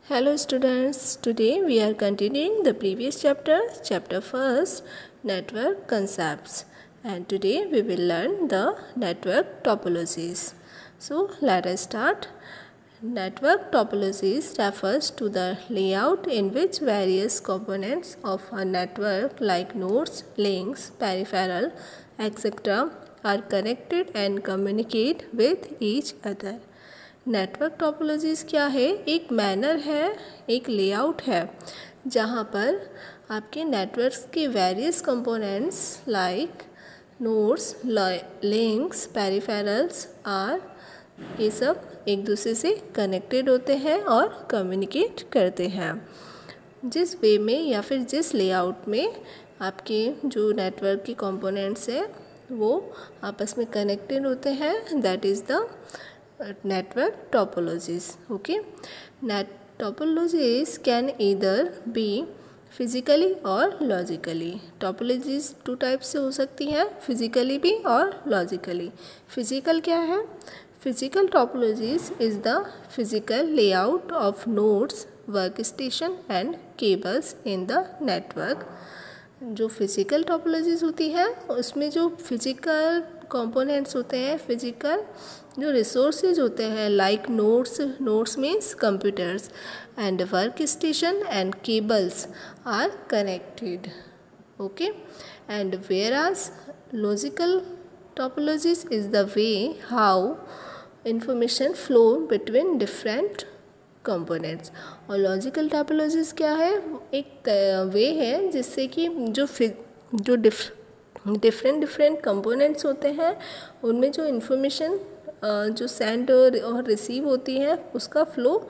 Hello students, today we are continuing the previous chapter, chapter first, network concepts, and today we will learn the network topologies. So let us start. Network topologies refers to the layout in which various components of a network like nodes, links, peripheral, etc. are connected and communicate with each other. Network topologies क्या है? एक manner है, एक layout है जहाँ पर आपके networks के various components like nodes, links, peripherals are ये सब एक दूसरे से कनेक्टेड होते हैं और कम्युनिकेट करते हैं। जिस वे में या फिर जिस लेआउट में आपके जो नेटवर्क के कंपोनेंट्स हैं वो आपस में कनेक्टेड होते हैं, that is the network topologies. Okay, topologies can either be physically or logically. Topologies two types से हो सकती हैं, physically भी और logically. Physical क्या है? Physical topologies is the physical layout of nodes, workstation and cables in the network. जो physical topologies होती है उसमें जो फिज़िकल कंपोनेंट्स होते हैं, फिज़िकल जो रिसोर्सेज होते हैं like nodes means computers and work station and cables are connected. Okay, and whereas logical topologies is the way how information flow between different components. और लॉजिकल टोपोलॉजीज़ क्या है? एक वे है जिससे कि जो डिफरेंट कंपोनेंट्स होते हैं उनमें जो इन्फॉर्मेशन जो सेंड और रिसीव होती है उसका फ्लो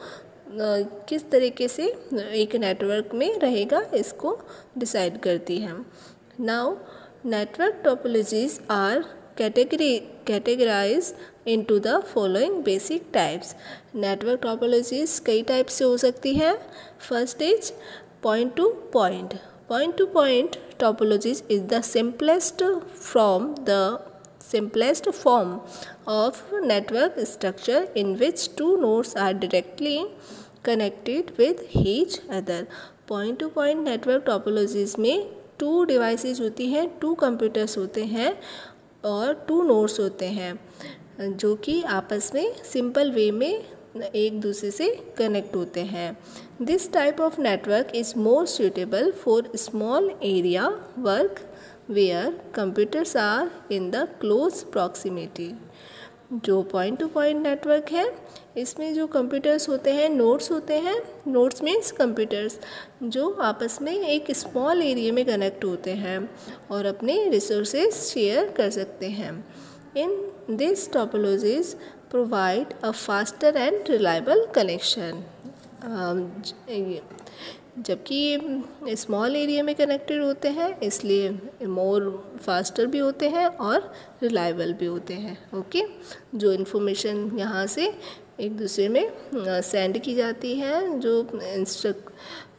किस तरीके से एक नेटवर्क में रहेगा इसको डिसाइड करती है. Now network topologies are categorized into the following basic types. Network topologies कई टाइप से हो सकती है. First is point to point. Point to point topologies is the simplest form of network structure in which two nodes are directly connected with each other. Point to point network topologies में to devices होती हैं, to computers होते हैं और two nodes होते हैं जो कि आपस में सिंपल वे में एक दूसरे से कनेक्ट होते हैं. This type of network is more suitable for small area work where computers are in the close proximity. जो पॉइंट टू पॉइंट नेटवर्क है इसमें जो कंप्यूटर्स होते हैं, नोड्स होते हैं, नोड्स मीन्स कंप्यूटर्स जो आपस में एक स्मॉल एरिया में कनेक्ट होते हैं और अपने रिसोर्सेज शेयर कर सकते हैं. In this topologies provide a faster and reliable connection. जबकि ये स्मॉल एरिया में कनेक्टेड होते हैं इसलिए मोर फास्टर भी होते हैं और रिलायबल भी होते हैं. ओके, जो इन्फॉर्मेशन यहाँ से एक दूसरे में सेंड की जाती है, जो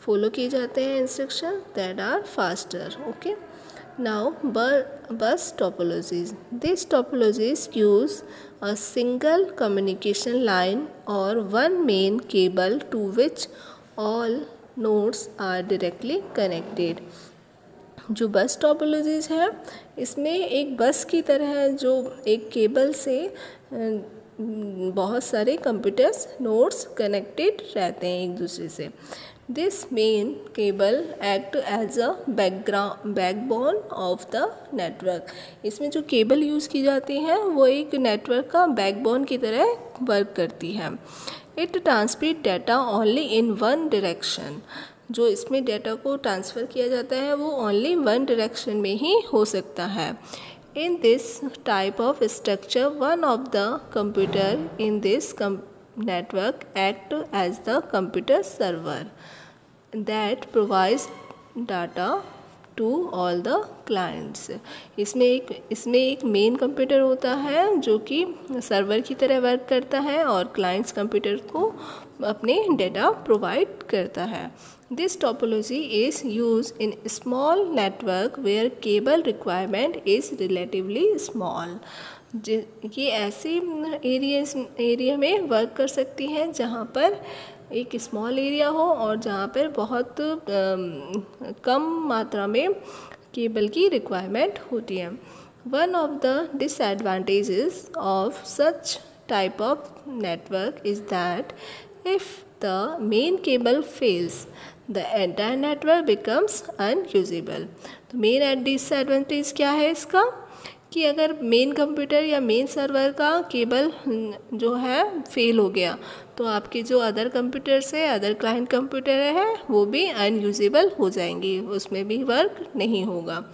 फॉलो किए जाते हैं instruction, that are faster. Okay, now bus topologies. These topologies use a single communication line or one main cable to which all nodes are directly connected. जो बस टोपोलॉजीज़ है इसमें एक बस की तरह जो एक केबल से बहुत सारे कंप्यूटर्स नोड्स कनेक्टेड रहते हैं एक दूसरे से. This main cable act as a backbone of the network. इसमें जो केबल यूज़ की जाती है वो एक नेटवर्क का बैकबोन की तरह वर्क करती है. It transmit data only in one direction. जो इसमें डाटा को ट्रांसफ़र किया जाता है वो ओनली वन डायरेक्शन में ही हो सकता है. In this type of structure, one of the computer in this network act as the computer server that provides data to all the clients. इसमें एक मेन कंप्यूटर होता है जो कि सर्वर की तरह वर्क करता है और क्लाइंट्स कंप्यूटर को अपने डाटा प्रोवाइड करता है. This topology is used in small network where cable requirement is relatively small. ये ऐसे एरिया में वर्क कर सकती हैं जहाँ पर एक स्मॉल एरिया हो और जहाँ पर बहुत कम मात्रा में केबल की रिक्वायरमेंट होती है। One of the disadvantages of such type of network is that if the main cable fails the entire network becomes unusable. तो मेन डिसएडवांटेज क्या है इसका कि अगर मेन कंप्यूटर या मेन सर्वर का केबल जो है फेल हो गया तो आपके जो अदर कंप्यूटर्स है, अदर क्लाइंट कंप्यूटर है, वो भी अनयूजेबल हो जाएंगी, उसमें भी वर्क नहीं होगा।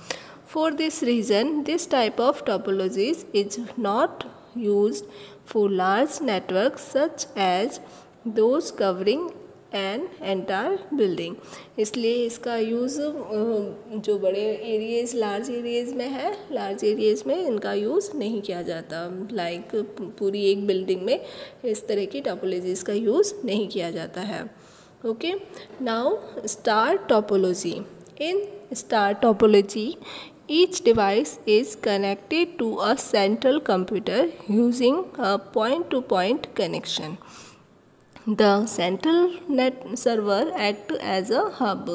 For this reason this type of topologies is not used for large network such as those covering an entire building. इसलिए इसका यूज़ जो बड़े एरियाज़, लार्ज एरियाज़ में है, लार्ज एरियाज़ में इनका यूज़ नहीं किया जाता। लाइक पूरी एक बिल्डिंग में इस तरह की टोपोलॉजीज़ का यूज़ नहीं किया जाता है। Okay, now star topology. In star topology each device is connected to a central computer using a point-to-point connection. The central net server act as a hub.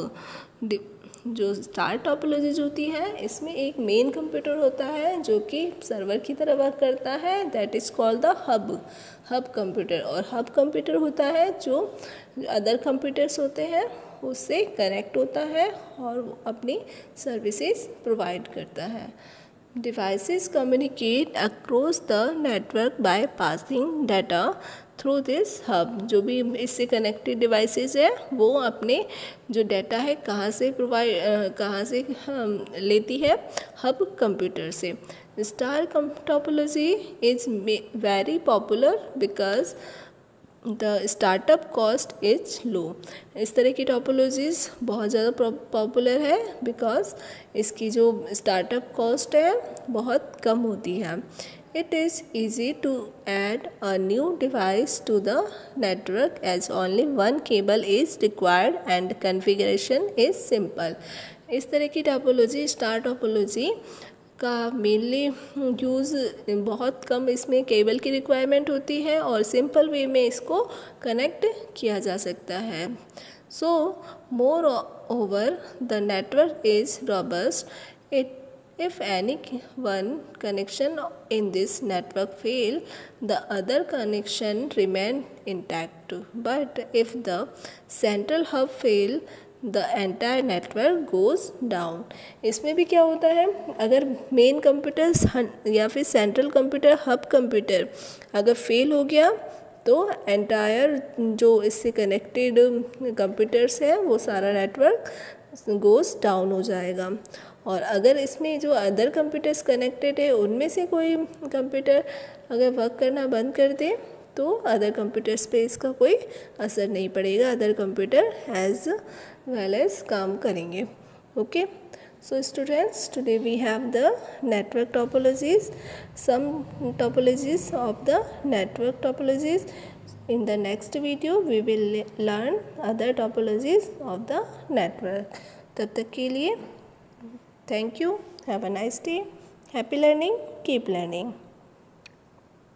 जो स्टार टोपोलॉजी होती है इसमें एक मेन कंप्यूटर होता है जो कि server की तरह वर्क करता है, that is called the hub computer. और हब कंप्यूटर होता है जो अदर कंप्यूटर्स होते हैं उससे कनेक्ट होता है और अपनी सर्विसेज प्रोवाइड करता है। Devices communicate across the network by passing data through this hub. जो भी इससे कनेक्टेड डिवाइसेस है वो अपने जो डाटा है कहाँ से लेती है, हब कंप्यूटर से। Star topology is very popular because the startup cost is low. इस तरह की टोपोलॉजीज़ बहुत ज़्यादा पॉपुलर है बिकॉज इसकी जो स्टार्टअप कॉस्ट है बहुत कम होती है। It is easy to add a new device to the network as only one cable is required and configuration is simple. इस तरह की टोपोलॉजी, स्टार टोपोलॉजी का मेनली यूज़ बहुत कम, इसमें केबल की रिक्वायरमेंट होती है और सिंपल वे में इसको कनेक्ट किया जा सकता है। So moreover the network is robust. If any one connection in this network fail the other connection remain intact, but if the central hub fail the entire network goes down. इसमें भी क्या होता है, अगर main computer या फिर central computer, hub computer अगर fail हो गया तो एंटायर जो इससे कनेक्टेड कंप्यूटर्स है वो सारा नेटवर्क गोज़ डाउन हो जाएगा। और अगर इसमें जो अदर कंप्यूटर्स कनेक्टेड है उनमें से कोई कंप्यूटर अगर वर्क करना बंद कर दे तो अदर कंप्यूटर्स पे इसका कोई असर नहीं पड़ेगा, other computer as well as काम करेंगे। Okay, so students, today we have the network topologies, some topologies of the network topologies. In the next video we will learn other topologies of the network. तब तक के लिए thank you, have a nice day, happy learning, keep learning.